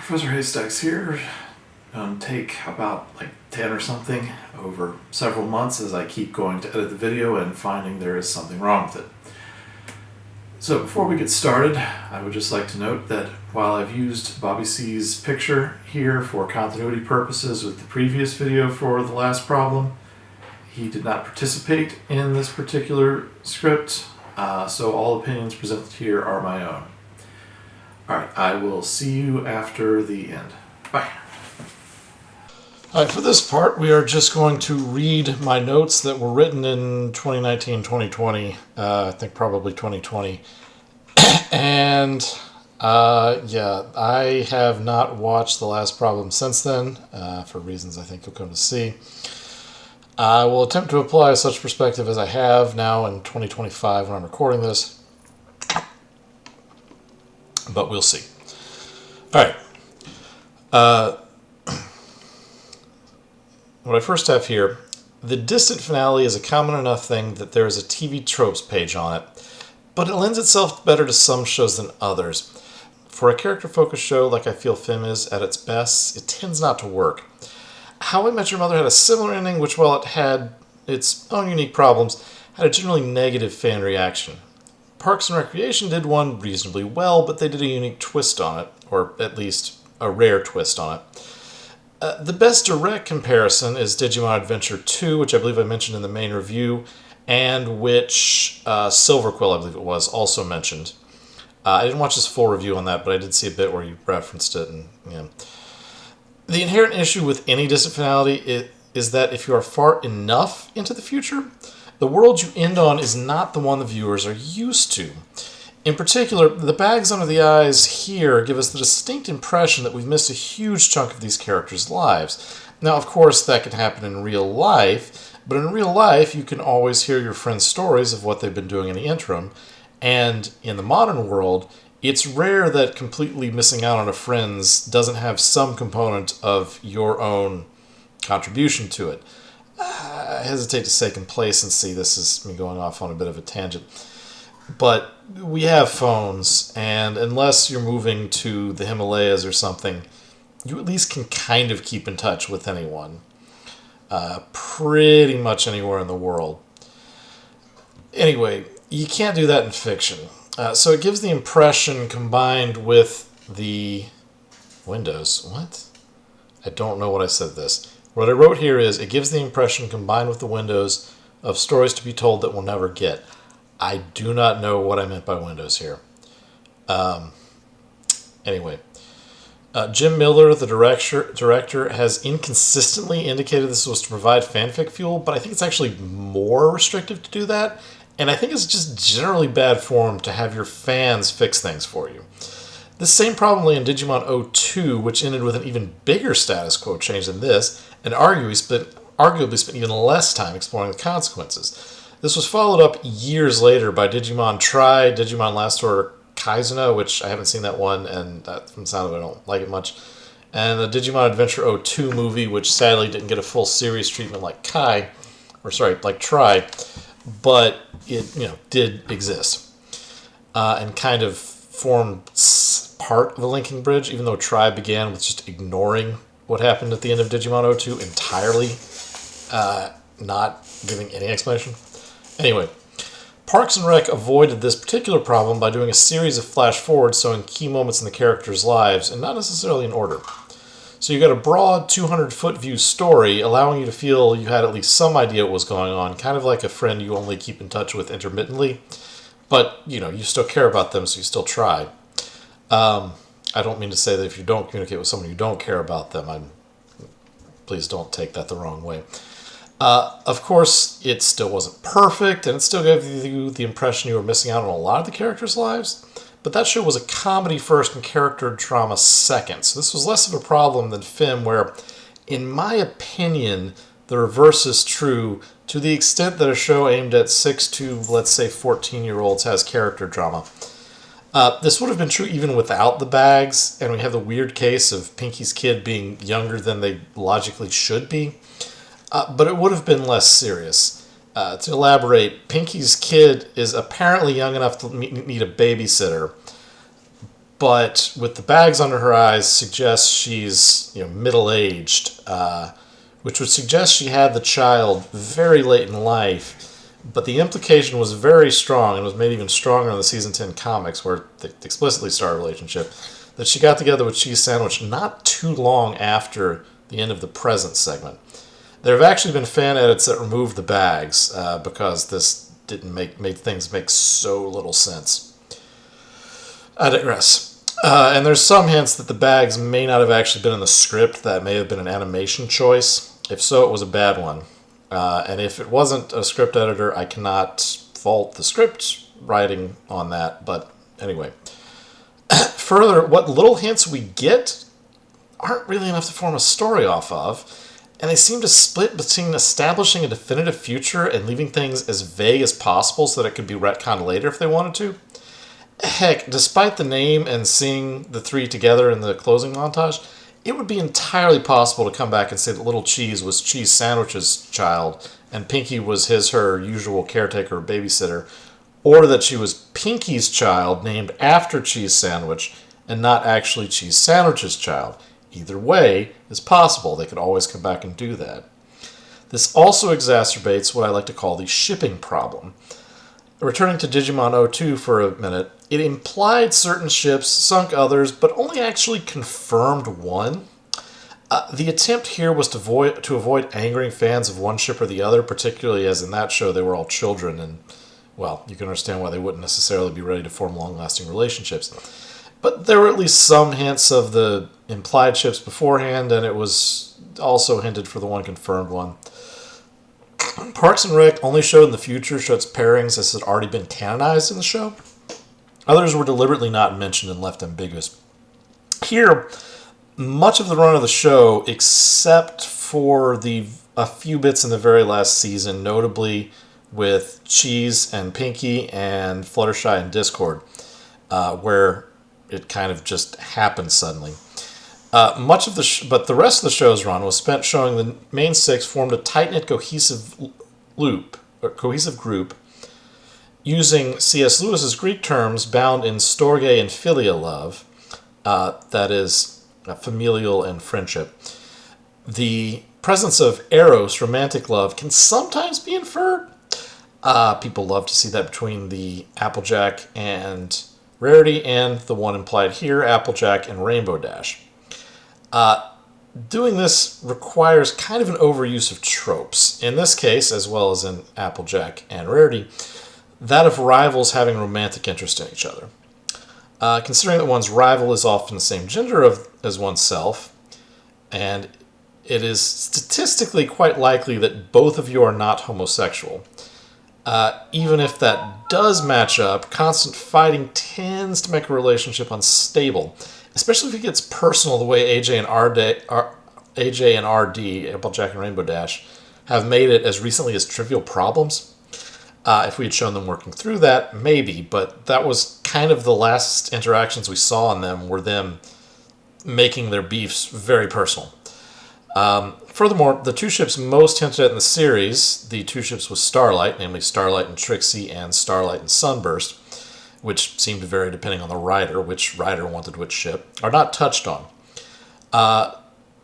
Professor Haystacks here. Take about 10 or something over several months as I keep going to edit the video and finding there is something wrong with it. So before we get started, I would just like to note that while I've used Bobby C's picture here for continuity purposes with the previous video for the last problem, he did not participate in this particular script, so all opinions presented here are my own. Alright, I will see you after the end. Bye. Alright, for this part, we are just going to read my notes that were written in 2019-2020, I think probably 2020. And, yeah, I have not watched the last problem since then, for reasons I think you'll come to see. I will attempt to apply such perspective as I have now in 2025 when I'm recording this, but we'll see. Alright. What I first have here, the distant finale is a common enough thing that there is a TV tropes page on it, but it lends itself better to some shows than others. For a character-focused show like I feel Film is at its best, it tends not to work. How I Met Your Mother had a similar ending, which while it had its own unique problems, had a generally negative fan reaction. Parks and Recreation did one reasonably well, but they did a unique twist on it, or at least a rare twist on it. The best direct comparison is Digimon Adventure 2, which I believe I mentioned in the main review, and which Silver Quill, I believe it was, also mentioned. I didn't watch this full review on that, but I did see a bit where you referenced it. And the inherent issue with any distant finality is that if you are far enough into the future, the world you end on is not the one the viewers are used to. In particular, the bags under the eyes here give us the distinct impression that we've missed a huge chunk of these characters' lives. Now, of course, that can happen in real life, but in real life, you can always hear your friends' stories of what they've been doing in the interim, and in the modern world, it's rare that completely missing out on a friend's doesn't have some component of your own contribution to it. I hesitate to say complacency. This is me going off on a bit of a tangent. But we have phones, and unless you're moving to the Himalayas or something, you at least can kind of keep in touch with anyone. Pretty much anywhere in the world. Anyway, you can't do that in fiction. So it gives the impression combined with the Windows. What? I don't know what I said this. What I wrote here is, it gives the impression combined with the windows of stories to be told that we'll never get. I do not know what I meant by windows here. Anyway. Jim Miller, the director, has inconsistently indicated this was to provide fanfic fuel, but I think it's actually more restrictive to do that, and I think it's just generally bad form to have your fans fix things for you. This same problem lay in Digimon 02, which ended with an even bigger status quo change than this, and arguably spent even less time exploring the consequences. This was followed up years later by Digimon Tri, Digimon Last Order Kaizuna, which I haven't seen that one, and from the sound of it, I don't like it much. And the Digimon Adventure 02 movie, which sadly didn't get a full series treatment like Tri, but it did exist. And kind of formed part of a linking bridge, even though Tri began with just ignoring what happened at the end of Digimon 02 entirely, not giving any explanation. Anyway, Parks and Rec avoided this particular problem by doing a series of flash forwards showing key moments in the characters' lives, and not necessarily in order. So you got a broad 200-foot view story, allowing you to feel you had at least some idea what was going on, kind of like a friend you only keep in touch with intermittently, but you still care about them, so you still try. I don't mean to say that if you don't communicate with someone you don't care about them, please don't take that the wrong way. Of course, it still wasn't perfect, and it still gave you the impression you were missing out on a lot of the characters' lives, but that show was a comedy first and character drama second, so this was less of a problem than Fim, where, in my opinion, the reverse is true to the extent that a show aimed at 6 to, let's say, 14-year-olds has character drama. This would have been true even without the bags, and we have the weird case of Pinky's kid being younger than they logically should be. But it would have been less serious. To elaborate, Pinky's kid is apparently young enough to need a babysitter, but with the bags under her eyes suggests she's middle-aged, which would suggest she had the child very late in life. But the implication was very strong, and was made even stronger in the season 10 comics, where they explicitly start a relationship, that she got together with Cheese Sandwich not too long after the end of the present segment. There have actually been fan edits that removed the bags because this didn't made things make so little sense. I digress. And there's some hints that the bags may not have actually been in the script. That may have been an animation choice. If so, it was a bad one. And if it wasn't a script editor, I cannot fault the script writing on that. But anyway. Further, what little hints we get aren't really enough to form a story off of. And they seem to split between establishing a definitive future and leaving things as vague as possible so that it could be retconned later if they wanted to. Heck, despite the name and seeing the three together in the closing montage, it would be entirely possible to come back and say that Little Cheese was Cheese Sandwich's child and Pinky was her usual caretaker or babysitter, or that she was Pinky's child named after Cheese Sandwich and not actually Cheese Sandwich's child. Either way is possible. They could always come back and do that. This also exacerbates what I like to call the shipping problem. Returning to Digimon 02 for a minute, it implied certain ships, sunk others, but only actually confirmed one. The attempt here was to avoid angering fans of one ship or the other, particularly as in that show they were all children, and, well, you can understand why they wouldn't necessarily be ready to form long-lasting relationships. But there were at least some hints of the implied ships beforehand, and it was also hinted for the one confirmed one. Parks and Rec only showed in the future such pairings as had already been canonized in the show. Others were deliberately not mentioned and left ambiguous. Here, much of the run of the show, except for a few bits in the very last season, notably with Cheese and Pinky and Fluttershy and Discord, where it kind of just happened suddenly. But the rest of the show's run was spent showing the main six formed a tight-knit cohesive group, using C.S. Lewis's Greek terms bound in storge and philia love, that is, familial and friendship. The presence of eros, romantic love, can sometimes be inferred. People love to see that between the Applejack and Rarity, and the one implied here, Applejack and Rainbow Dash. Doing this requires kind of an overuse of tropes. In this case, as well as in Applejack and Rarity, that of rivals having romantic interest in each other. Considering that one's rival is often the same gender as oneself, and it is statistically quite likely that both of you are not homosexual. Even if that does match up, constant fighting tends to make a relationship unstable, especially if it gets personal the way AJ and RD, Applejack and Rainbow Dash, have made it as recently as Trivial Problems. If we had shown them working through that, maybe, but that was kind of the last interactions we saw on them were them making their beefs very personal. Furthermore, the two ships most hinted at in the series, the two ships with Starlight, namely Starlight and Trixie and Starlight and Sunburst, which seemed to vary depending on the writer, which writer wanted which ship, are not touched on.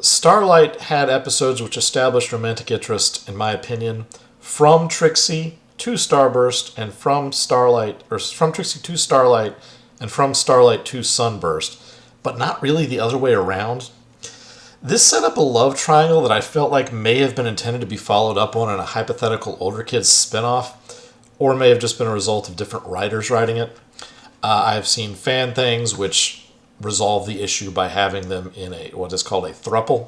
Starlight had episodes which established romantic interest, in my opinion, from Trixie to Starburst, and from Trixie to Starlight, and from Starlight to Sunburst, but not really the other way around. This set up a love triangle that I felt like may have been intended to be followed up on in a hypothetical Older Kids spinoff, or may have just been a result of different writers writing it. I've seen fan things which resolve the issue by having them in what is called a throuple.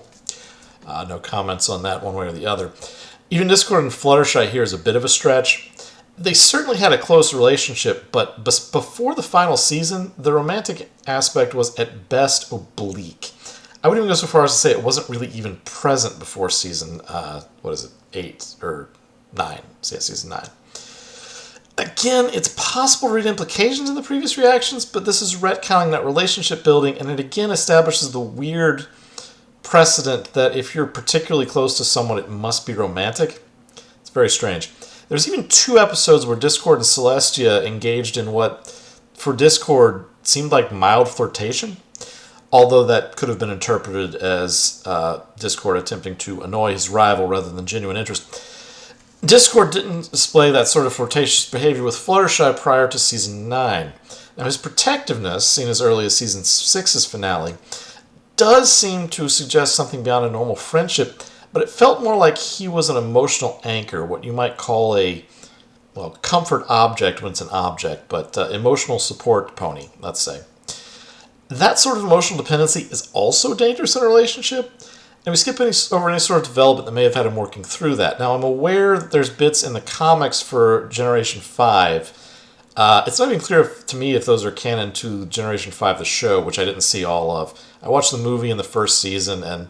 No comments on that one way or the other. Even Discord and Fluttershy here is a bit of a stretch. They certainly had a close relationship, but before the final season, the romantic aspect was at best oblique. I wouldn't even go so far as to say it wasn't really even present before season, 8 or 9? Season 9. Again, it's possible to read implications in the previous reactions, but this is retconning that relationship building, and it again establishes the weird precedent that if you're particularly close to someone, it must be romantic. It's very strange. There's even 2 episodes where Discord and Celestia engaged in what, for Discord, seemed like mild flirtation, although that could have been interpreted as Discord attempting to annoy his rival rather than genuine interest. Discord didn't display that sort of flirtatious behavior with Fluttershy prior to Season 9. Now, his protectiveness, seen as early as Season 6's finale, does seem to suggest something beyond a normal friendship, but it felt more like he was an emotional anchor, what you might call a, comfort object when it's an object, but emotional support pony, let's say. That sort of emotional dependency is also dangerous in a relationship, and we skip over any sort of development that may have had him working through that. Now, I'm aware that there's bits in the comics for Generation 5. It's not even clear to me if those are canon to Generation 5, the show, which I didn't see all of. I watched the movie in the first season, and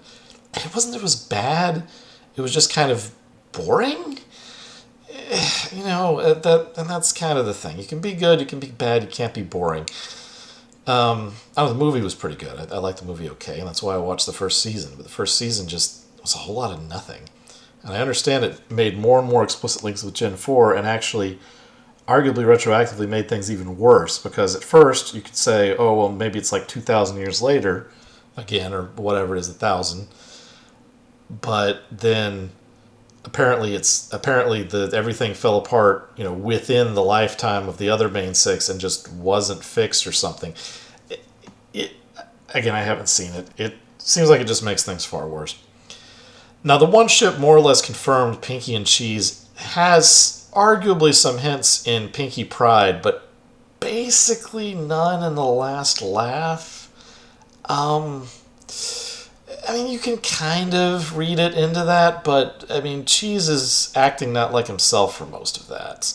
it was bad. It was just kind of boring. And that's kind of the thing. You can be good, you can be bad, you can't be boring. The movie was pretty good. I liked the movie okay, and that's why I watched the first season. But the first season just was a whole lot of nothing. And I understand it made more and more explicit links with Gen 4, and actually, arguably retroactively made things even worse, because at first you could say, oh, well, maybe it's like 2,000 years later, again, or whatever it is, 1,000. But then apparently everything fell apart, within the lifetime of the other main six and just wasn't fixed or something. Again, I haven't seen it. It seems like it just makes things far worse. Now, the one ship more or less confirmed, Pinky and Cheese, has arguably some hints in Pinky Pride, but basically none in the last laugh. You can kind of read it into that, but, Cheese is acting not like himself for most of that.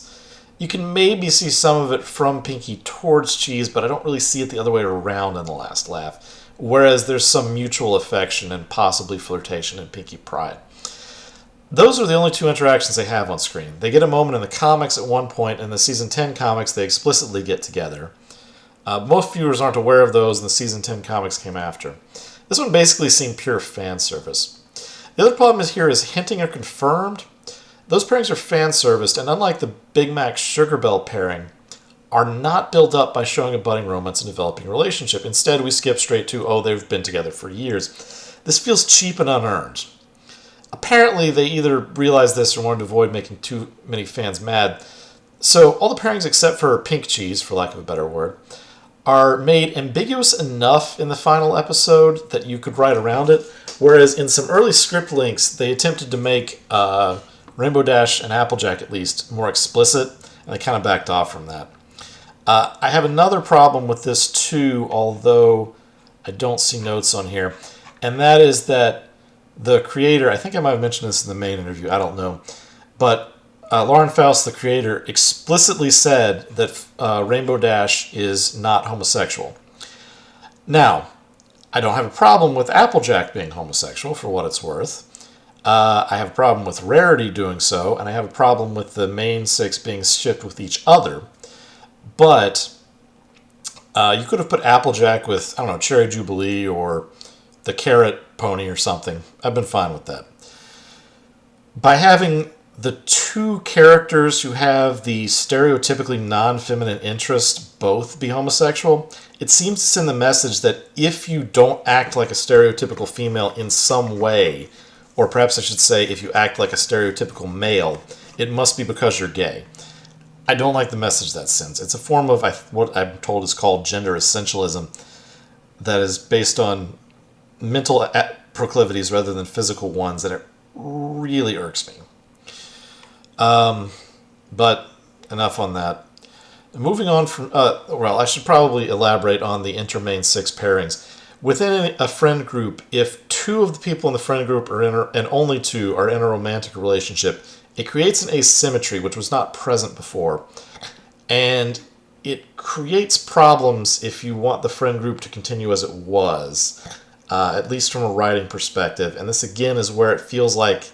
You can maybe see some of it from Pinky towards Cheese, but I don't really see it the other way around in the last laugh, whereas there's some mutual affection and possibly flirtation in Pinky Pride. Those are the only two interactions they have on screen. They get a moment in the comics at one point, and in the Season 10 comics they explicitly get together. Most viewers aren't aware of those, and the Season 10 comics came after. This one basically seemed pure fan service. The other problem here is hinting or confirmed. Those pairings are fan serviced, and unlike the Big Mac Sugar Bell pairing, are not built up by showing a budding romance and developing relationship. Instead, we skip straight to, oh, they've been together for years. This feels cheap and unearned. Apparently, they either realized this or wanted to avoid making too many fans mad. So, all the pairings except for Pink Cheese, for lack of a better word, are made ambiguous enough in the final episode that you could write around it, whereas in some early script links, they attempted to make Rainbow Dash and Applejack, at least, more explicit, and they kind of backed off from that. I have another problem with this, too, although I don't see notes on here, and that is that the creator, I think I might have mentioned this in the main interview, I don't know, but Lauren Faust, the creator, explicitly said that Rainbow Dash is not homosexual. Now, I don't have a problem with Applejack being homosexual, for what it's worth. I have a problem with Rarity doing so, and I have a problem with the main six being shipped with each other. But you could have put Applejack with, I don't know, Cherry Jubilee or the Carrot Pony or something. I've been fine with that. By having the two characters who have the stereotypically non-feminine interests both be homosexual, it seems to send the message that if you don't act like a stereotypical female in some way, or perhaps I should say if you act like a stereotypical male, it must be because you're gay. I don't like the message that sends. It's a form of what I'm told is called gender essentialism that is based on mental proclivities rather than physical ones, and it really irks me. But enough on that. Moving on from, I should probably elaborate on the intermain six pairings. Within a friend group, if two of the people in the friend group and only two are in a romantic relationship, it creates an asymmetry which was not present before. And it creates problems if you want the friend group to continue as it was, at least from a writing perspective. And this again is where it feels like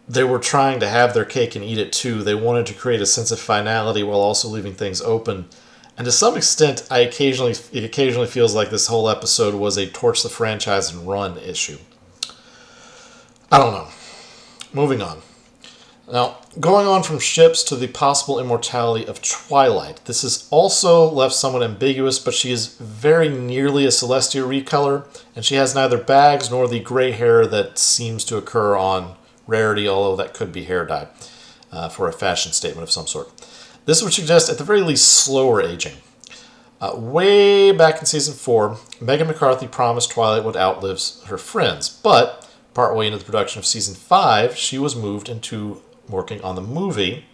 they were trying to have their cake and eat it too. They wanted to create a sense of finality while also leaving things open. And to some extent, it occasionally feels like this whole episode was a torch the franchise and run issue. I don't know. Moving on. Now, Going on from ships to the possible immortality of Twilight. This is also left somewhat ambiguous, but she is very nearly a Celestia recolor, and she has neither bags nor the gray hair that seems to occur on Rarity, although that could be hair dye for a fashion statement of some sort. This would suggest, at the very least, slower aging. Way back in Season 4, Megan McCarthy promised Twilight would outlive her friends, but partway into the production of Season 5, she was moved into working on the movie.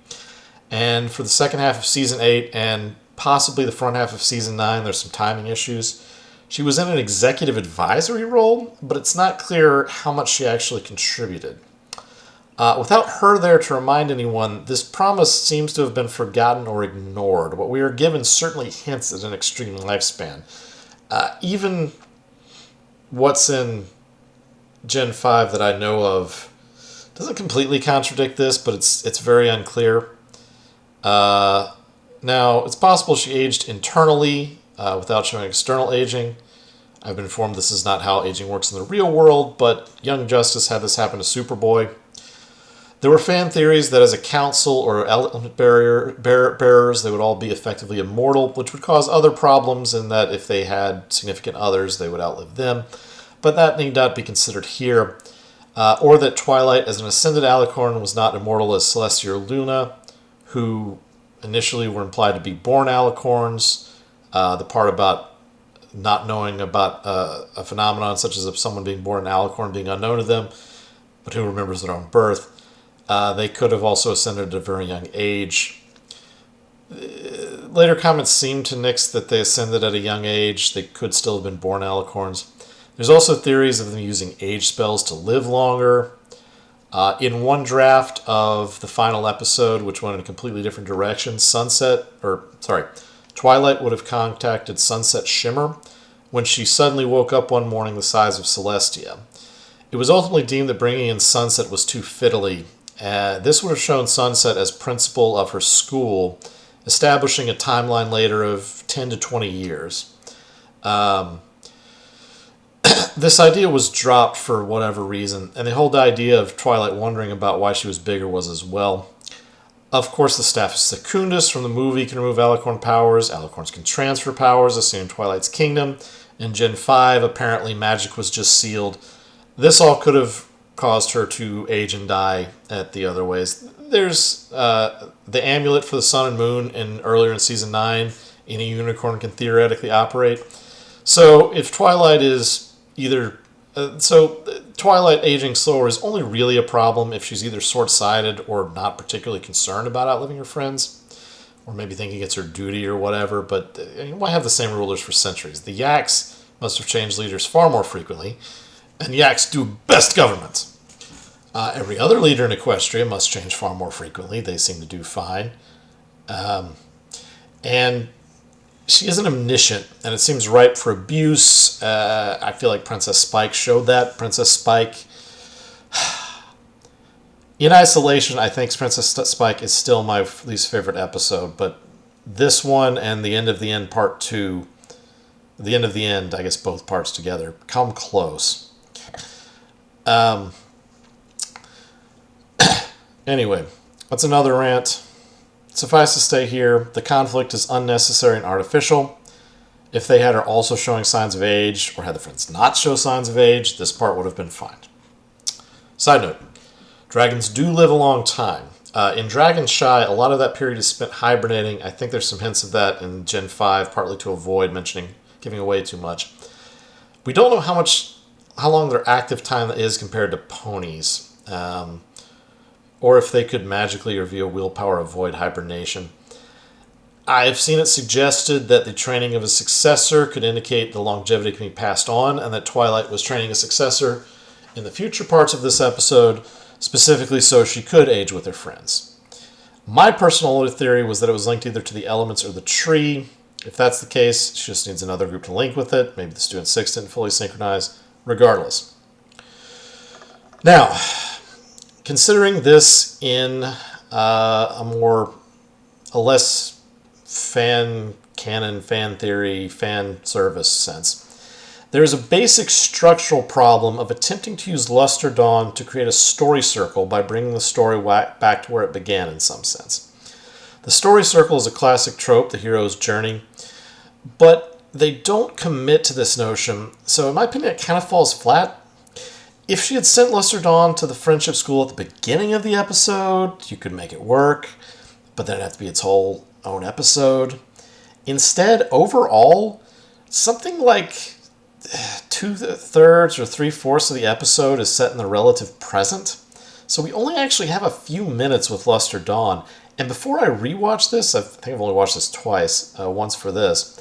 And for the second half of Season 8 and possibly the front half of Season 9, there's some timing issues. She was in an executive advisory role, but it's not clear how much she actually contributed. Without her there to remind anyone, this promise seems to have been forgotten or ignored. What we are given certainly hints at an extreme lifespan. Even what's in Gen 5 that I know of doesn't completely contradict this, but it's very unclear. Now, it's possible she aged internally without showing external aging. I've been informed this is not how aging works in the real world, but Young Justice had this happen to Superboy. There were fan theories that as a council or element bearers, they would all be effectively immortal, which would cause other problems in that if they had significant others, they would outlive them. But that need not be considered here. Or that Twilight, as an ascended alicorn, was not immortal as Celestia or Luna, who initially were implied to be born alicorns. The part about not knowing about a phenomenon such as someone being born an alicorn being unknown to them, but who remembers their own birth. They could have also ascended at a very young age. Later comments seem to nix that they ascended at a young age. They could still have been born alicorns. There's also theories of them using age spells to live longer. In one draft of the final episode, which went in a completely different direction, Twilight would have contacted Sunset Shimmer when she suddenly woke up one morning the size of Celestia. It was ultimately deemed that bringing in Sunset was too fiddly. This would have shown Sunset as principal of her school, establishing a timeline later of 10 to 20 years. This idea was dropped for whatever reason, and the whole idea of Twilight wondering about why she was bigger was as well. Of course, the staff of Secundus from the movie can remove alicorn powers. Alicorns can transfer powers, as seen in Twilight's Kingdom. In Gen 5, apparently magic was just sealed. This all could have caused her to age and die at the other ways. There's the amulet for the sun and moon earlier in Season 9. Any unicorn can theoretically operate. So if Twilight is Twilight aging slower is only really a problem if she's either short-sighted or not particularly concerned about outliving her friends, or maybe thinking it's her duty or whatever, but why have the same rulers for centuries? The Yaks must have changed leaders far more frequently, and Yaks do best government. Every other leader in Equestria must change far more frequently. They seem to do fine. And she isn't omniscient, and it seems ripe for abuse. I feel like Princess Spike showed that. Princess Spike, in isolation, I think Princess Spike is still my least favorite episode, but this one and the End of the End Part 2, the End of the End, I guess both parts together, come close. Anyway, that's another rant. Suffice to say here, the conflict is unnecessary and artificial. If they had her also showing signs of age, or had the friends not show signs of age, this part would have been fine. Side note, dragons do live a long time. In Dragon Shy, a lot of that period is spent hibernating. I think there's some hints of that in Gen 5, partly to avoid giving away too much. We don't know how long their active time is compared to ponies. Or if they could magically or via willpower avoid hibernation. I've seen it suggested that the training of a successor could indicate the longevity can be passed on, and that Twilight was training a successor in the future parts of this episode, specifically so she could age with her friends. My personal theory was that it was linked either to the elements or the tree. If that's the case, she just needs another group to link with it. Maybe the Student 6 didn't fully synchronize. Regardless. Now, considering this in a less fan canon, fan theory, fan service sense, There is a basic structural problem of attempting to use Luster Dawn to create a story circle by bringing the story back to where it began in some sense. The story circle is a classic trope, the hero's journey, but they don't commit to this notion, so in my opinion it kind of falls flat. If she had sent Luster Dawn to the friendship school at the beginning of the episode, you could make it work, but then it'd have to be its whole own episode. Instead, overall, something like 2/3 or 3/4 of the episode is set in the relative present. So we only actually have a few minutes with Luster Dawn. And before I rewatched this, I think I've only watched this twice, once for this,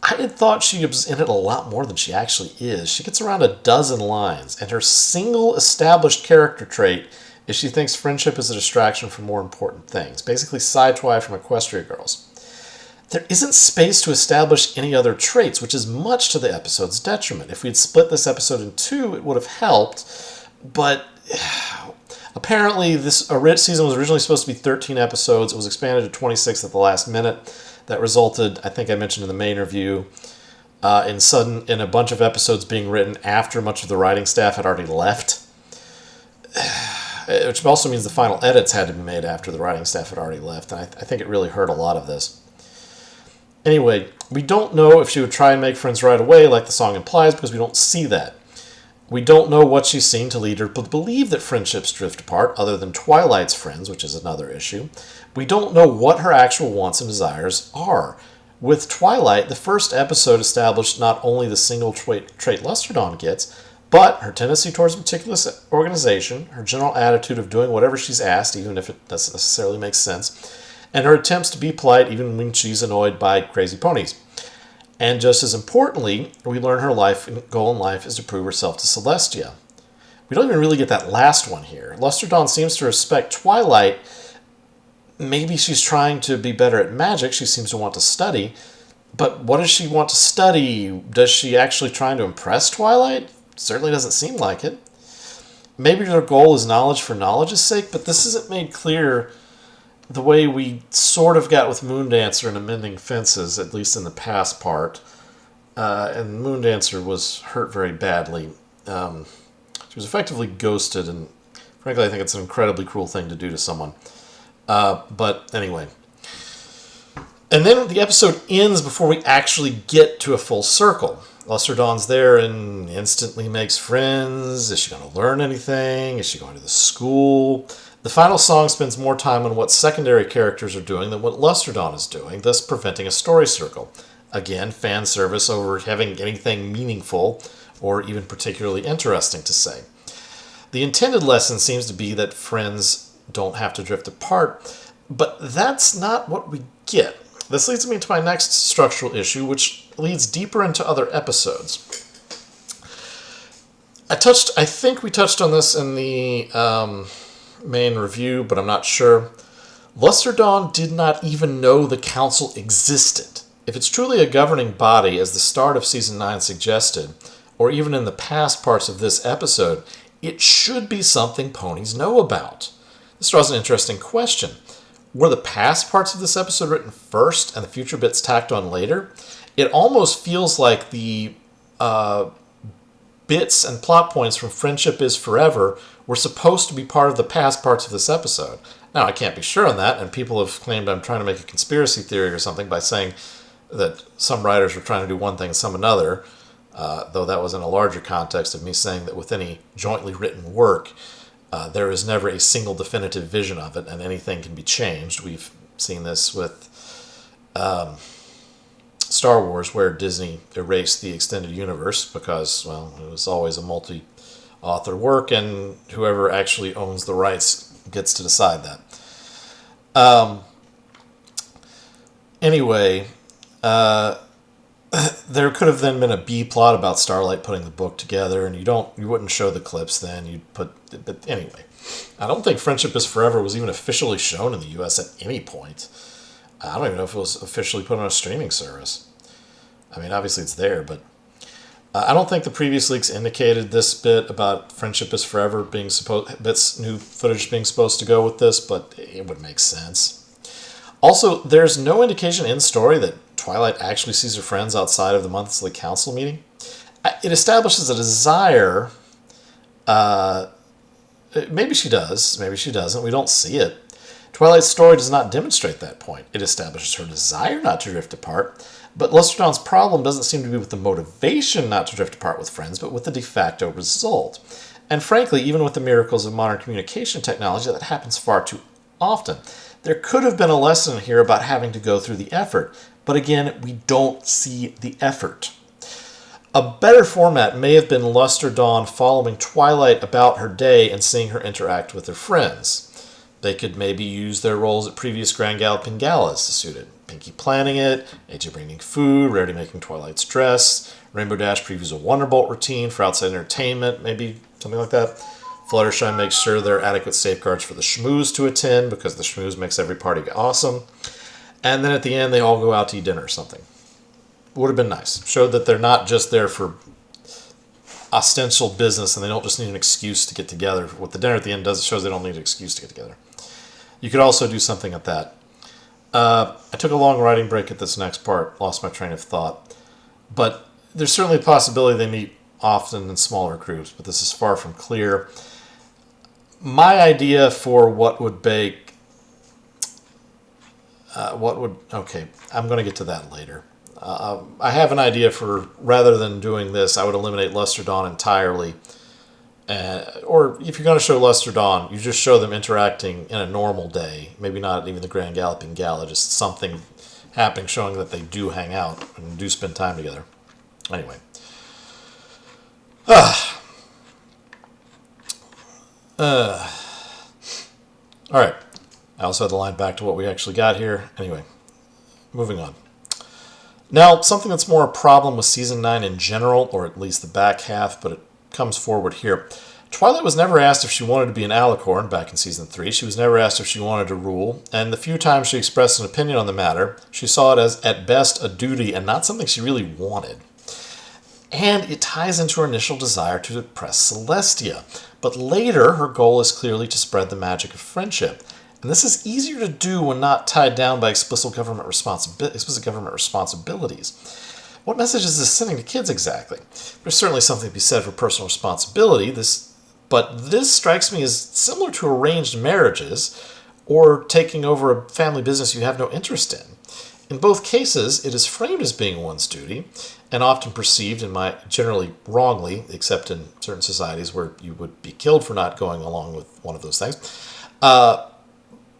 I had thought she was in it a lot more than she actually is. She gets around a dozen lines, and her single established character trait is she thinks friendship is a distraction from more important things. Basically, sideswipe from Equestria Girls. There isn't space to establish any other traits, which is much to the episode's detriment. If we had split this episode in two, it would have helped, but apparently this season was originally supposed to be 13 episodes. It was expanded to 26 at the last minute. That resulted, I think I mentioned in the main review, in a bunch of episodes being written after much of the writing staff had already left, which also means the final edits had to be made after the writing staff had already left, and I think it really hurt a lot of this. Anyway, we don't know if she would try and make friends right away, like the song implies, because we don't see that. We don't know what she's seen to lead her to believe that friendships drift apart, other than Twilight's friends, which is another issue. We don't know what her actual wants and desires are. With Twilight, the first episode established not only the single trait Luster Dawn gets, but her tendency towards meticulous organization, her general attitude of doing whatever she's asked, even if it doesn't necessarily make sense, and her attempts to be polite even when she's annoyed by crazy ponies. And just as importantly, we learn her goal in life is to prove herself to Celestia. We don't even really get that last one here. Luster Dawn seems to respect Twilight. Maybe she's trying to be better at magic. She seems to want to study. But what does she want to study? Does she actually trying to impress Twilight? Certainly doesn't seem like it. Maybe her goal is knowledge for knowledge's sake, but this isn't made clear the way we sort of got with Moondancer and Amending Fences, at least in the past part. And Moondancer was hurt very badly. She was effectively ghosted, and frankly I think it's an incredibly cruel thing to do to someone. But anyway. And then the episode ends before we actually get to a full circle. Luster Dawn's there and instantly makes friends. Is she going to learn anything? Is she going to the school? The final song spends more time on what secondary characters are doing than what Luster Dawn is doing, thus preventing a story circle. Again, fan service over having anything meaningful or even particularly interesting to say. The intended lesson seems to be that friends don't have to drift apart, but that's not what we get. This leads me to my next structural issue, which leads deeper into other episodes. I think we touched on this in the main review, but I'm not sure. Luster Dawn did not even know the council existed. If it's truly a governing body, as the start of Season 9 suggested, or even in the past parts of this episode, it should be something ponies know about. This draws an interesting question. Were the past parts of this episode written first and the future bits tacked on later? It almost feels like the bits and plot points from Friendship is Forever were supposed to be part of the past parts of this episode. Now, I can't be sure on that, and people have claimed I'm trying to make a conspiracy theory or something by saying that some writers were trying to do one thing and some another, though that was in a larger context of me saying that with any jointly written work, there is never a single definitive vision of it, and anything can be changed. We've seen this with Star Wars, where Disney erased the extended universe because, well, it was always a multi-author work, and whoever actually owns the rights gets to decide that. Anyway, there could have then been a B plot about Starlight putting the book together, and you wouldn't show the clips then. But anyway, I don't think Friendship is Forever was even officially shown in the U.S. at any point. I don't even know if it was officially put on a streaming service. I mean, obviously it's there, but I don't think the previous leaks indicated this bit about Friendship is Forever bits new footage being supposed to go with this, but it would make sense. Also, there's no indication in story that Twilight actually sees her friends outside of the monthly council meeting. It establishes a desire. Uh, Maybe she does, maybe she doesn't. We don't see it. Twilight's story does not demonstrate that point. It establishes her desire not to drift apart, but Lester Dawn's problem doesn't seem to be with the motivation not to drift apart with friends, but with the de facto result. And frankly, even with the miracles of modern communication technology, that happens far too often. There could have been a lesson here about having to go through the effort, but again, we don't see the effort. A better format may have been Lester Dawn following Twilight about her day and seeing her interact with her friends. They could maybe use their roles at previous Grand Galloping Galas to suit it. Pinky planning it, AJ bringing food, Rarity making Twilight's dress, Rainbow Dash previews a Wonderbolt routine for outside entertainment, maybe something like that. Fluttershy makes sure there are adequate safeguards for the schmooze to attend because the schmooze makes every party awesome. And then at the end, they all go out to eat dinner or something. Would have been nice. Showed that they're not just there for ostensible business and they don't just need an excuse to get together. What the dinner at the end does, it shows they don't need an excuse to get together. You could also do something at that. I took a long writing break at this next part, lost my train of thought. But there's certainly a possibility they meet often in smaller groups, but this is far from clear. My idea for what would bake... Okay, I'm going to get to that later. I have an idea for, rather than doing this, I would eliminate Lester Dawn entirely. Or if you're going to show Lester Dawn, you just show them interacting in a normal day. Maybe not even the Grand Galloping Gala, just something happening showing that they do hang out and do spend time together. Anyway. Alright. I also had the line back to what we actually got here. Anyway, moving on. Now, something that's more a problem with Season 9 in general, or at least the back half, but it comes forward here. Twilight was never asked if she wanted to be an Alicorn back in Season 3. She was never asked if she wanted to rule, and the few times she expressed an opinion on the matter, she saw it as, at best, a duty and not something she really wanted. And it ties into her initial desire to oppress Celestia. But later, her goal is clearly to spread the magic of friendship. And this is easier to do when not tied down by explicit government responsibilities. What message is this sending to kids exactly? There's certainly something to be said for personal responsibility, but this strikes me as similar to arranged marriages or taking over a family business you have no interest in. In both cases, it is framed as being one's duty, and often perceived, generally wrongly, except in certain societies where you would be killed for not going along with one of those things.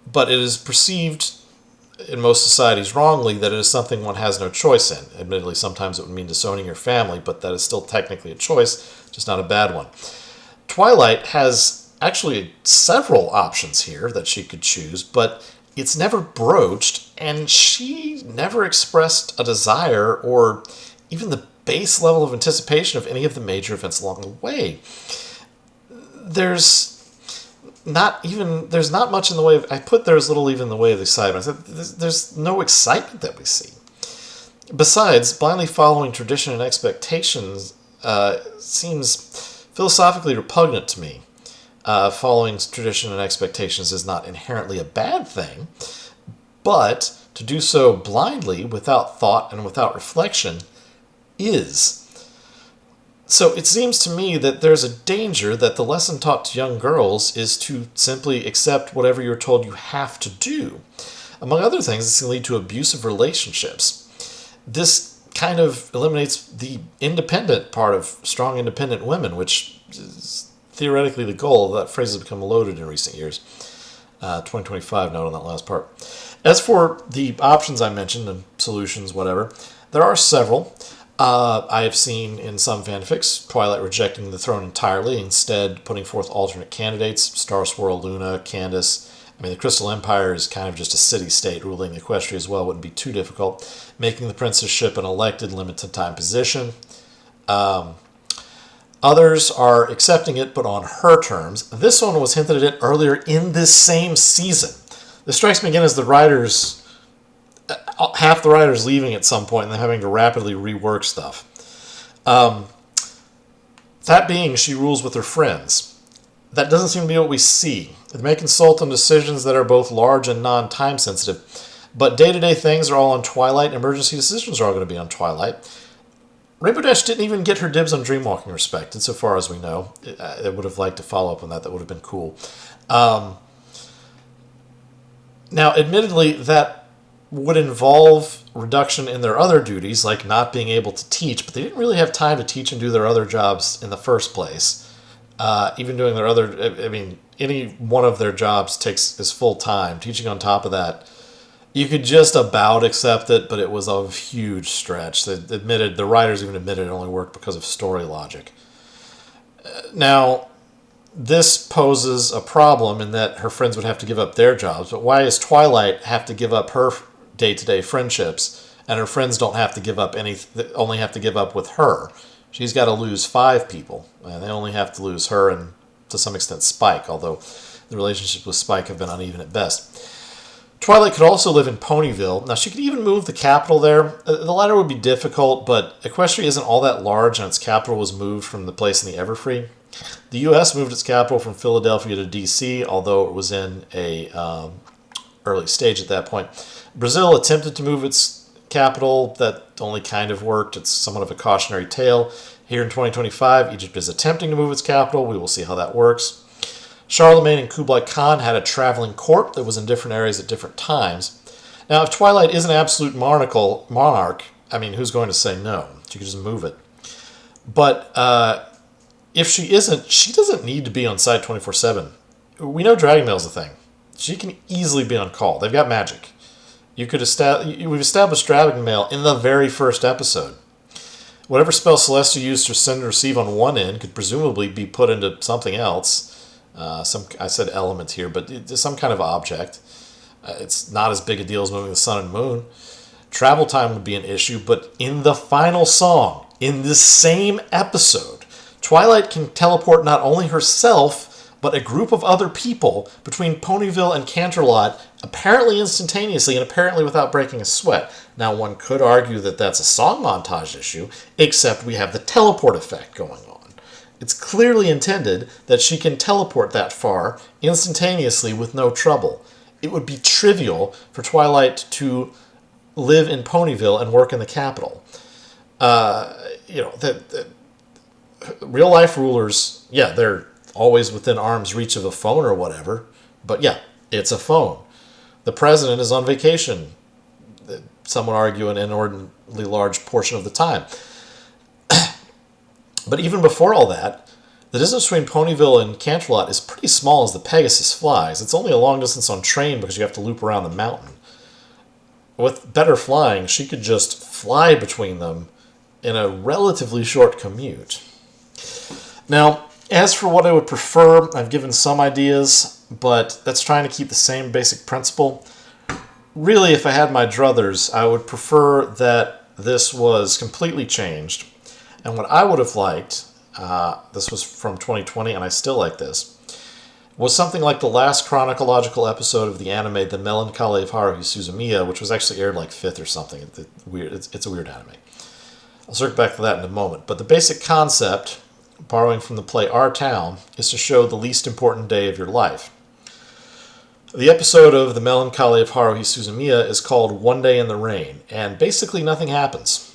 But it is perceived in most societies wrongly that it is something one has no choice in. Admittedly, sometimes it would mean disowning your family, but that is still technically a choice, just not a bad one. Twilight has actually several options here that she could choose, but it's never broached, and she never expressed a desire or even the base level of anticipation of any of the major events along the way. There's not much in the way of, I put there's little even in the way of excitement. I said there's no excitement that we see. Besides, blindly following tradition and expectations seems philosophically repugnant to me. Following tradition and expectations is not inherently a bad thing, but to do so blindly, without thought and without reflection, is. So it seems to me that there's a danger that the lesson taught to young girls is to simply accept whatever you're told you have to do. Among other things, this can lead to abusive relationships. This kind of eliminates the independent part of strong, independent women, which is theoretically the goal. That phrase has become loaded in recent years. 2025 note on that last part. As for the options I mentioned, and solutions, whatever, there are several. I have seen in some fanfics Twilight rejecting the throne entirely, instead putting forth alternate candidates, Star Swirl, Luna, Candace. I mean, the Crystal Empire is kind of just a city-state. Ruling the Equestria as well wouldn't be too difficult. Making the princessship an elected, limited-time position. Others are accepting it, but on her terms. This one was hinted at earlier in this same season. This strikes me again as the writers... half the writers leaving at some point and then having to rapidly rework stuff. That being, she rules with her friends. That doesn't seem to be what we see. They may consult on decisions that are both large and non-time sensitive, but day-to-day things are all on Twilight, and emergency decisions are all going to be on Twilight. Rainbow Dash didn't even get her dibs on Dreamwalking Respect, insofar as we know. I would have liked to follow up on that. That would have been cool. Now, admittedly, that would involve reduction in their other duties, like not being able to teach, but they didn't really have time to teach and do their other jobs in the first place. Even doing their other, any one of their jobs is full time. Teaching on top of that, you could just about accept it, but it was a huge stretch. The writers even admitted it only worked because of story logic. Now, this poses a problem in that her friends would have to give up their jobs, but why does Twilight have to give up her day-to-day friendships, and her friends don't have to give up only have to give up with her? She's got to lose 5 people, and they only have to lose her and, to some extent, Spike, although the relationships with Spike have been uneven at best. Twilight could also live in Ponyville. Now, she could even move the capital there. The latter would be difficult, but Equestria isn't all that large, and its capital was moved from the place in the Everfree. The U.S. moved its capital from Philadelphia to D.C., although it was in a early stage at that point. Brazil attempted to move its capital. That only kind of worked. It's somewhat of a cautionary tale. Here in 2025, Egypt is attempting to move its capital. We will see how that works. Charlemagne and Kublai Khan had a traveling court that was in different areas at different times. Now, if Twilight is an absolute monarch, who's going to say no? She could just move it. But if she isn't, she doesn't need to be on site 24/7. We know Dragon Mail's a thing. She can easily be on call. They've got magic. We've established Dragon Mail in the very first episode. Whatever spell Celestia used to send and receive on one end could presumably be put into something else. I said element here, but it's some kind of object. It's not as big a deal as moving the sun and moon. Travel time would be an issue, but in the final song, in this same episode, Twilight can teleport not only herself, but a group of other people between Ponyville and Canterlot, apparently instantaneously and apparently without breaking a sweat. Now, one could argue that that's a song montage issue, except we have the teleport effect going on. It's clearly intended that she can teleport that far instantaneously with no trouble. It would be trivial for Twilight to live in Ponyville and work in the capital. Real life rulers, they're always within arm's reach of a phone or whatever, but it's a phone. The president is on vacation, some would argue an inordinately large portion of the time. But even before all that, the distance between Ponyville and Canterlot is pretty small as the Pegasus flies. It's only a long distance on train because you have to loop around the mountain. With better flying, she could just fly between them in a relatively short commute. Now, as for what I would prefer, I've given some ideas, but that's trying to keep the same basic principle. Really, if I had my druthers, I would prefer that this was completely changed. And what I would have liked, this was from 2020, and I still like this, was something like the last chronological episode of the anime The Melancholy of Haruhi Suzumiya, which was actually aired like 5th or something. It's a weird anime. I'll circle back to that in a moment. But the basic concept, borrowing from the play Our Town, is to show the least important day of your life. The episode of The Melancholy of Haruhi Suzumiya is called One Day in the Rain, and basically nothing happens.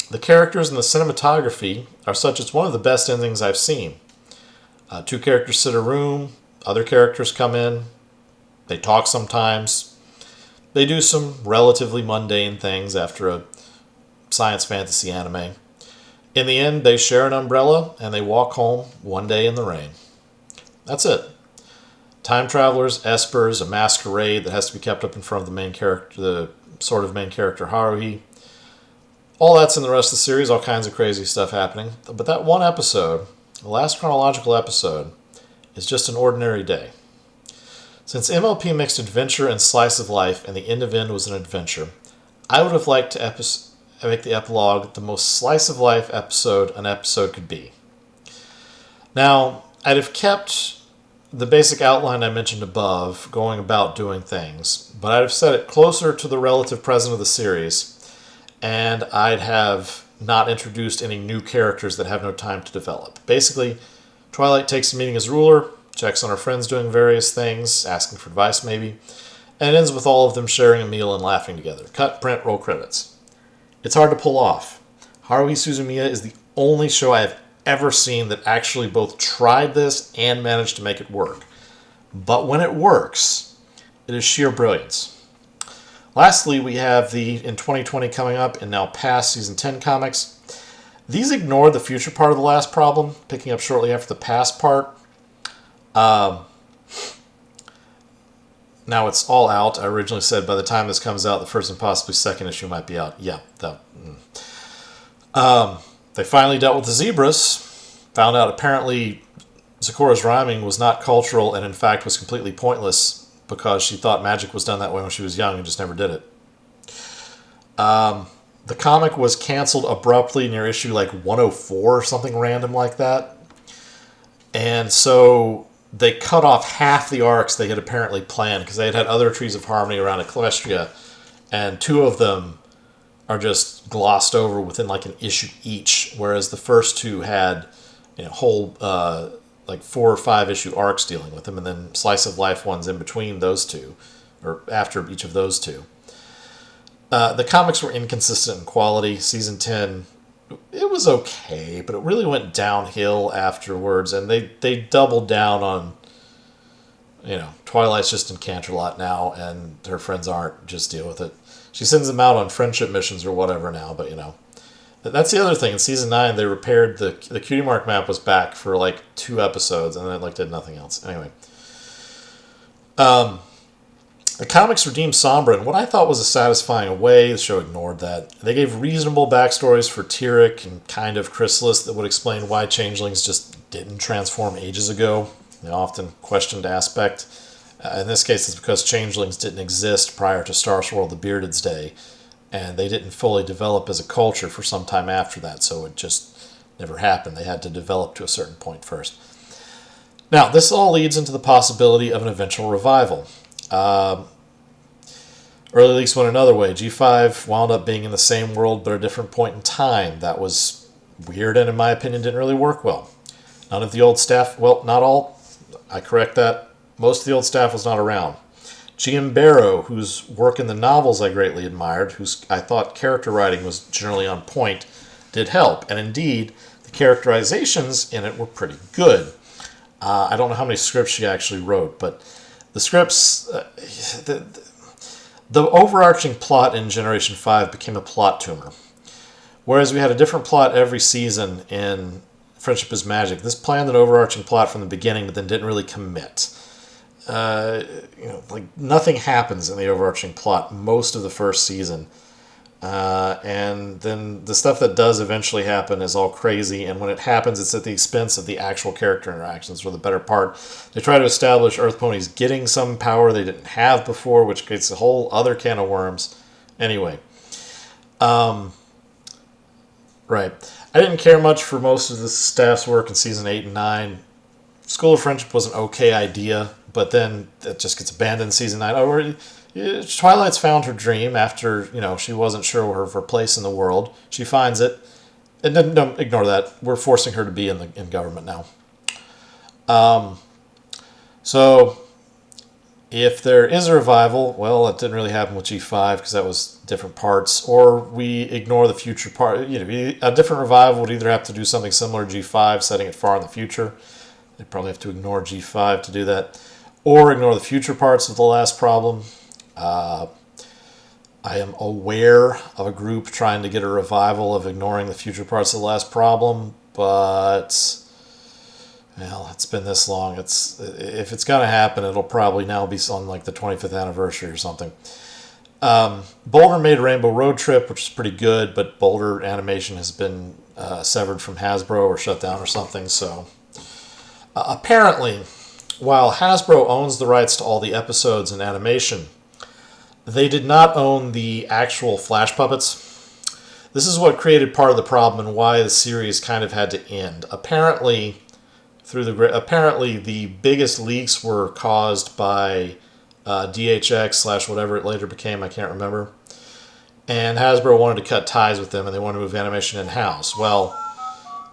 The characters and the cinematography are such it's one of the best endings I've seen. 2 characters sit in a room, other characters come in, they talk sometimes, they do some relatively mundane things after a science fantasy anime. In the end, they share an umbrella and they walk home one day in the rain. That's it. Time travelers, espers, a masquerade that has to be kept up in front of the main character, the sort of main character Haruhi. All that's in the rest of the series, all kinds of crazy stuff happening. But that one episode, the last chronological episode, is just an ordinary day. Since MLP mixed adventure and slice of life, and the end of end was an adventure, I would have liked to make the epilogue the most slice of life episode an episode could be. Now, I'd have kept the basic outline I mentioned above, going about doing things, but I'd have set it closer to the relative present of the series, and I'd have not introduced any new characters that have no time to develop. Basically, Twilight takes a meeting as ruler, checks on her friends doing various things, asking for advice maybe, and it ends with all of them sharing a meal and laughing together. Cut, print, roll credits. It's hard to pull off. Haruhi Suzumiya is the only show I have ever seen that actually both tried this and managed to make it work. But when it works, it is sheer brilliance. Lastly, we have the in 2020 coming up and now past season 10 comics. These ignore the future part of the last problem, picking up shortly after the past part. Now it's all out. I originally said by the time this comes out, the first and possibly second issue might be out. Yeah. They finally dealt with the zebras. Found out apparently Sakura's rhyming was not cultural and in fact was completely pointless because she thought magic was done that way when she was young and just never did it. The comic was canceled abruptly near issue like 104 or something random like that. And so they cut off half the arcs they had apparently planned because they had other Trees of Harmony around Ecclestria, and two of them are just glossed over within like an issue each, whereas the first two had whole like 4 or 5 issue arcs dealing with them, and then slice of life ones in between those two, or after each of those two. The comics were inconsistent in quality. Season 10, it was okay, but it really went downhill afterwards, and they doubled down on, Twilight's just in Canterlot now, and her friends aren't, just deal with it. She sends them out on friendship missions or whatever now, but That's the other thing. In season 9, they repaired the Cutie Mark map was back for like 2 episodes, and then it did nothing else. Anyway. The comics redeemed Sombra in what I thought was a satisfying way. The show ignored that. They gave reasonable backstories for Tyrek and kind of Chrysalis that would explain why changelings just didn't transform ages ago. An often questioned aspect. In this case, it's because changelings didn't exist prior to Star Swirl the Bearded's day, and they didn't fully develop as a culture for some time after that, so it just never happened. They had to develop to a certain point first. Now, this all leads into the possibility of an eventual revival. Early leaks went another way. G5 wound up being in the same world but a different point in time. That was weird and, in my opinion, didn't really work well. None of the old staff, well, not all, I correct that, most of the old staff was not around. G.M. Barrow, whose work in the novels I greatly admired, whose I thought character writing was generally on point, did help. And indeed, the characterizations in it were pretty good. I don't know how many scripts she actually wrote, but the scripts, the overarching plot in Generation 5 became a plot tumor. Whereas we had a different plot every season in Friendship is Magic, this planned an overarching plot from the beginning, but then didn't really commit. Nothing happens in the overarching plot most of the first season. And then the stuff that does eventually happen is all crazy, and when it happens, it's at the expense of the actual character interactions for the better part. They try to establish Earth Ponies getting some power they didn't have before, which creates a whole other can of worms. Anyway. Right. I didn't care much for most of the staff's work in Season 8 and 9. School of Friendship was an okay idea, but then it just gets abandoned in Season 9. Twilight's found her dream after, she wasn't sure of her place in the world. She finds it. And then, don't ignore that. We're forcing her to be in government now. So, if there is a revival, well, it didn't really happen with G5 because that was different parts. Or we ignore the future part. A different revival would either have to do something similar to G5, setting it far in the future. They'd probably have to ignore G5 to do that. Or ignore the future parts of the last problem. I am aware of a group trying to get a revival of ignoring the future parts of the last problem, but well, it's been this long. If it's going to happen, it'll probably now be on like the 25th anniversary or something. Boulder made Rainbow Road Trip, which is pretty good, but Boulder animation has been severed from Hasbro or shut down or something. So apparently, while Hasbro owns the rights to all the episodes and animation, they did not own the actual Flash puppets. This is what created part of the problem and why the series kind of had to end. Apparently, the biggest leaks were caused by DHX / whatever it later became. I can't remember. And Hasbro wanted to cut ties with them, and they wanted to move animation in-house. Well,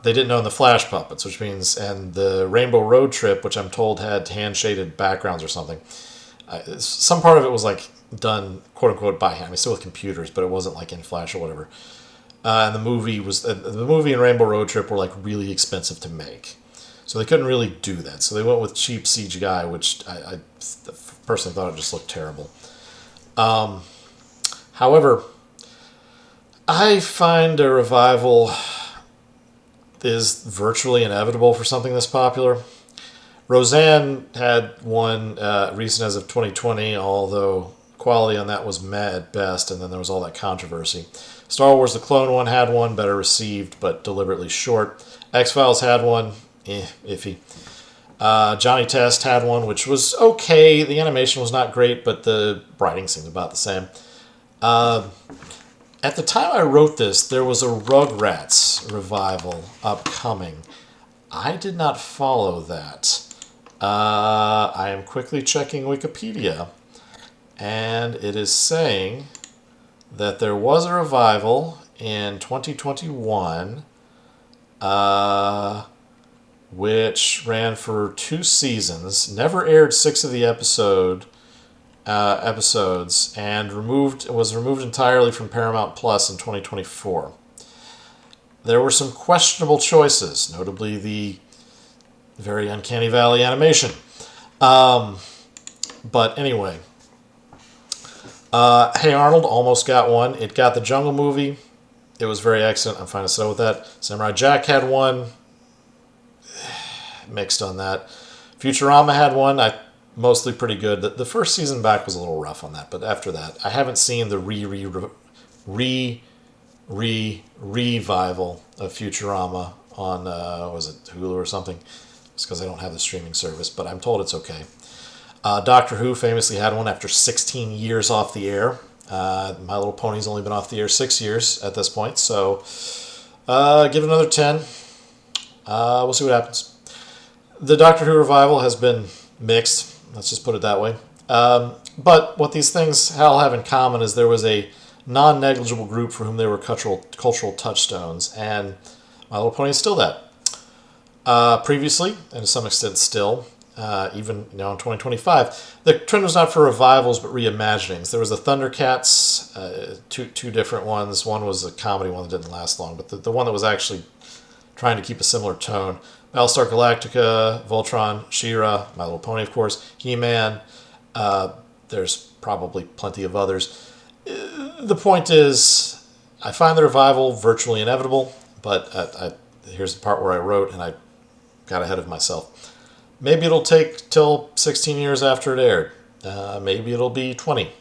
they didn't own the Flash puppets, which means, and the Rainbow Road Trip, which I'm told had hand-shaded backgrounds or something. Some part of it was like done quote-unquote by hand. I mean, still with computers, but it wasn't like in Flash or whatever. And the movie and Rainbow Road Trip were like really expensive to make, so they couldn't really do that. So they went with cheap CGI, which I personally thought it just looked terrible. However, I find a revival is virtually inevitable for something this popular. Roseanne had one recent as of 2020, although quality on that was meh at best, and then there was all that controversy. Star Wars The Clone One had one, better received, but deliberately short. X-Files had one, iffy. Johnny Test had one, which was okay. The animation was not great, but the writing seemed about the same. At the time I wrote this, there was a Rugrats revival upcoming. I did not follow that. I am quickly checking Wikipedia, and it is saying that there was a revival in 2021, which ran for 2 seasons, never aired 6 of the episodes, and was removed entirely from Paramount Plus in 2024. There were some questionable choices, notably the very Uncanny Valley animation. But anyway, Hey Arnold almost got one. It got the Jungle movie. It was very excellent. I'm fine to settle with that. Samurai Jack had one. Mixed on that. Futurama had one. Mostly pretty good. The first season back was a little rough on that, but after that, I haven't seen the revival of Futurama on was it Hulu or something? It's because I don't have the streaming service, but I'm told it's okay. Doctor Who famously had one after 16 years off the air. My Little Pony's only been off the air 6 years at this point, so give it another 10. We'll see what happens. The Doctor Who revival has been mixed. Let's just put it that way. But what these things all have in common is there was a non-negligible group for whom they were cultural touchstones, and My Little Pony is still that. Previously, and to some extent still, even now in 2025, the trend was not for revivals but reimaginings. There was the Thundercats, two different ones. One was a comedy one that didn't last long, but the one that was actually trying to keep a similar tone. Battlestar Galactica, Voltron, She-Ra, My Little Pony, of course, He-Man. There's probably plenty of others. The point is, I find the revival virtually inevitable, but here's the part where I wrote and I got ahead of myself. Maybe it'll take till 16 years after it aired. Maybe it'll be 20.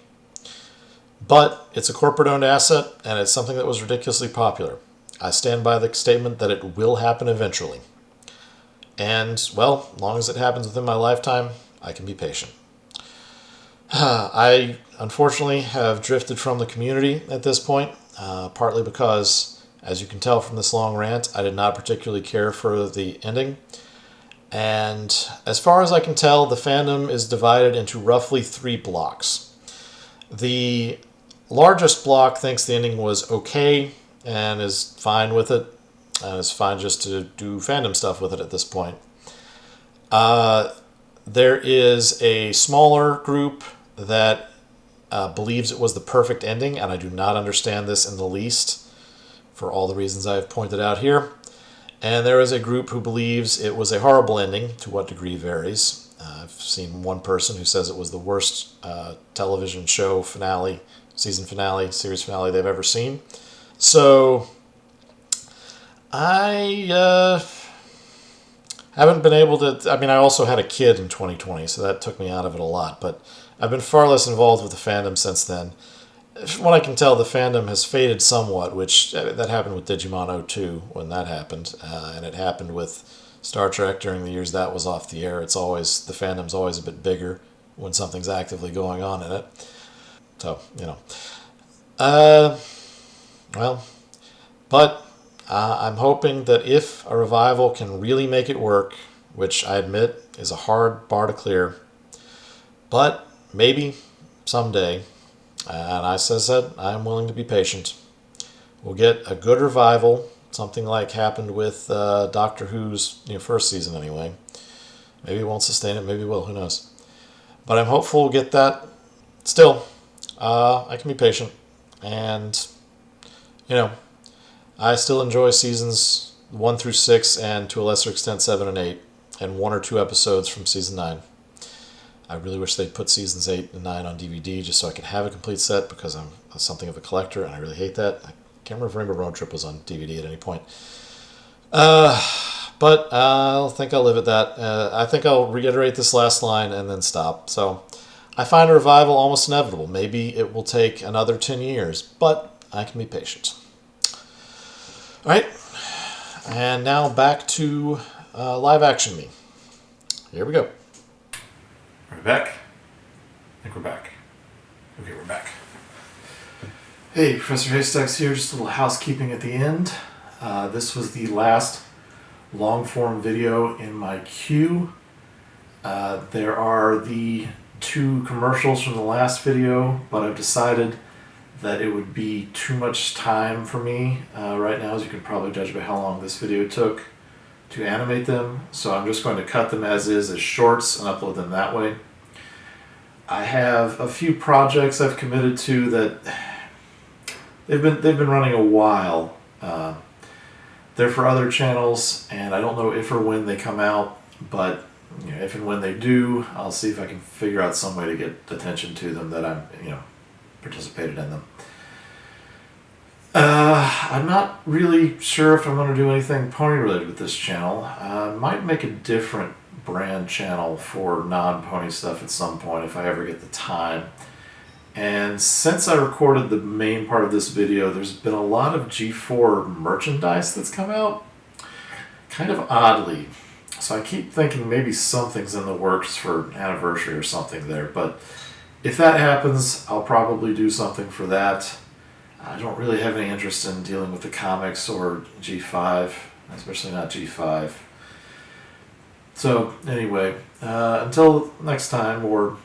But it's a corporate-owned asset, and it's something that was ridiculously popular. I stand by the statement that it will happen eventually. And, well, as long as it happens within my lifetime, I can be patient. I, unfortunately, have drifted from the community at this point, partly because, as you can tell from this long rant, I did not particularly care for the ending. And as far as I can tell, the fandom is divided into roughly 3 blocks. The largest block thinks the ending was okay and is fine with it, and it's fine just to do fandom stuff with it at this point. There is a smaller group that believes it was the perfect ending, and I do not understand this in the least, for all the reasons I have pointed out here. And there is a group who believes it was a horrible ending. To what degree varies. I've seen one person who says it was the worst television show finale, season finale, series finale they've ever seen. So I haven't been able to... I mean, I also had a kid in 2020, so that took me out of it a lot. But I've been far less involved with the fandom since then. From what I can tell, the fandom has faded somewhat, which that happened with Digimon 02 when that happened. And it happened with Star Trek during the years that was off the air. The fandom's always a bit bigger when something's actively going on in it. So, but I'm hoping that if a revival can really make it work, which I admit is a hard bar to clear, but maybe someday, and I said I'm willing to be patient, we'll get a good revival, something like happened with Doctor Who's first season anyway. Maybe it won't sustain it, maybe it will, who knows. But I'm hopeful we'll get that. Still, I can be patient, and I still enjoy seasons 1 through 6, and to a lesser extent 7 and 8, and 1 or 2 episodes from season 9. I really wish they'd put seasons 8 and 9 on DVD just so I could have a complete set, because I'm something of a collector and I really hate that. I can't remember if Rainbow Road Trip was on DVD at any point. But I think I'll live at that. I think I'll reiterate this last line and then stop. So I find a revival almost inevitable. Maybe it will take another 10 years, but I can be patient. All right, and now back to live action me. Here we go. Are we back? I think we're back. Okay, we're back. Hey, Professor Haystacks here. Just a little housekeeping at the end. This was the last long-form video in my queue. There are the 2 commercials from the last video, but I've decided that it would be too much time for me right now, as you can probably judge by how long this video took to animate them. So I'm just going to cut them as is, as shorts, and upload them that way. I have a few projects I've committed to that they've been running a while. They're for other channels, and I don't know if or when they come out, but if and when they do, I'll see if I can figure out some way to get attention to them that I'm participated in them. I'm not really sure if I'm going to do anything pony related with this channel. I might make a different brand channel for non-pony stuff at some point if I ever get the time. And since I recorded the main part of this video, there's been a lot of G4 merchandise that's come out, kind of oddly. So I keep thinking maybe something's in the works for anniversary or something there, but if that happens, I'll probably do something for that. I don't really have any interest in dealing with the comics or G5, especially not G5. So anyway, until next time, or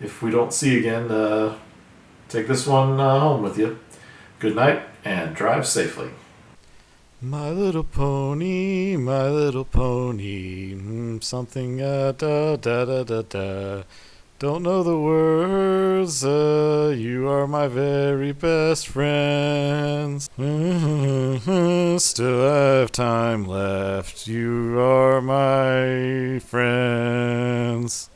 if we don't see you again, take this one home with you. Good night, and drive safely. My little pony, something da da da da da. Don't know the words, you are my very best friends. Still have time left, you are my friends.